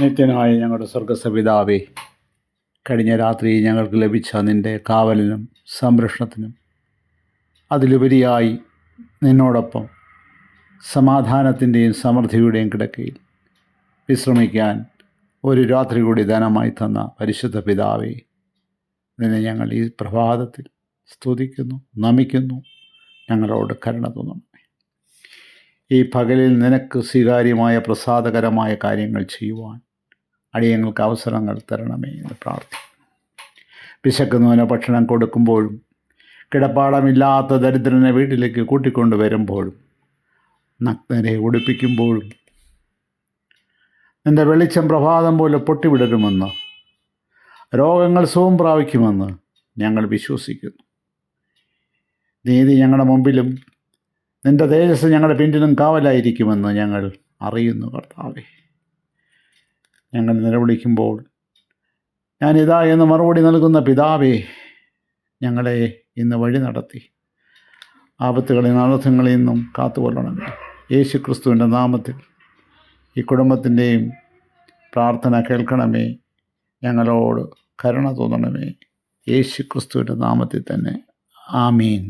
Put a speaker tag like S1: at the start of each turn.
S1: നിത്യനായ ഞങ്ങളുടെ സ്വർഗസ്വപിതാവേ, കഴിഞ്ഞ രാത്രി ഞങ്ങൾക്ക് ലഭിച്ച നിൻ്റെ കാവലിനും സംരക്ഷണത്തിനും അതിലുപരിയായി നിന്നോടൊപ്പം സമാധാനത്തിൻ്റെയും സമൃദ്ധിയുടെയും കിടക്കയിൽ വിശ്രമിക്കാൻ ഒരു രാത്രി കൂടി ദാനമായി തന്ന പരിശുദ്ധ പിതാവേ, നിന്നെ ഞങ്ങൾ ഈ പ്രഭാതത്തിൽ സ്തുതിക്കുന്നു, നമിക്കുന്നു. ഞങ്ങളോട് കരുണ തോന്നണമേ. ഈ പകലിൽ നിനക്ക് സ്വീകാര്യമായ പ്രസാദകരമായ കാര്യങ്ങൾ ചെയ്യുവാൻ അടിയങ്ങൾക്ക് അവസരങ്ങൾ തരണമേ എന്ന് പ്രാർത്ഥിക്കുന്നു. വിശക്കുന്നവന് ഭക്ഷണം കൊടുക്കുമ്പോഴും കിടപ്പാടമില്ലാത്ത ദരിദ്രനെ വീട്ടിലേക്ക് കൂട്ടിക്കൊണ്ടു വരുമ്പോഴും നഗ്നരെ ഉടുപ്പിക്കുമ്പോഴും നിൻ്റെ വെളിച്ചം പ്രഭാതം പോലെ പൊട്ടിവിടരുമെന്ന്, രോഗങ്ങൾ സുഖം പ്രാപിക്കുമെന്ന് ഞങ്ങൾ വിശ്വസിക്കുന്നു. നീതി ഞങ്ങളുടെ മുമ്പിലും നിൻ്റെ തേജസ് ഞങ്ങളുടെ പിന്നിലും കാവലായിരിക്കുമെന്ന് ഞങ്ങൾ അറിയുന്നു. കർത്താവേ, ഞങ്ങൾ നിലവിളിക്കുമ്പോൾ ഞാനിതാ എന്ന് മറുപടി നൽകുന്ന പിതാവേ, ഞങ്ങളെ ഇന്ന് വഴി നടത്തി ആപത്തുകളിൽ അനർത്ഥങ്ങളിൽ നിന്നും കാത്തുകൊള്ളണമേ. യേശു ക്രിസ്തുവിൻ്റെ നാമത്തിൽ ഈ കുടുംബത്തിൻ്റെയും പ്രാർത്ഥന കേൾക്കണമേ. ഞങ്ങളോട് കരുണ തോന്നണമേ. യേശു ക്രിസ്തുവിൻ്റെ നാമത്തിൽ തന്നെ. ആമീൻ.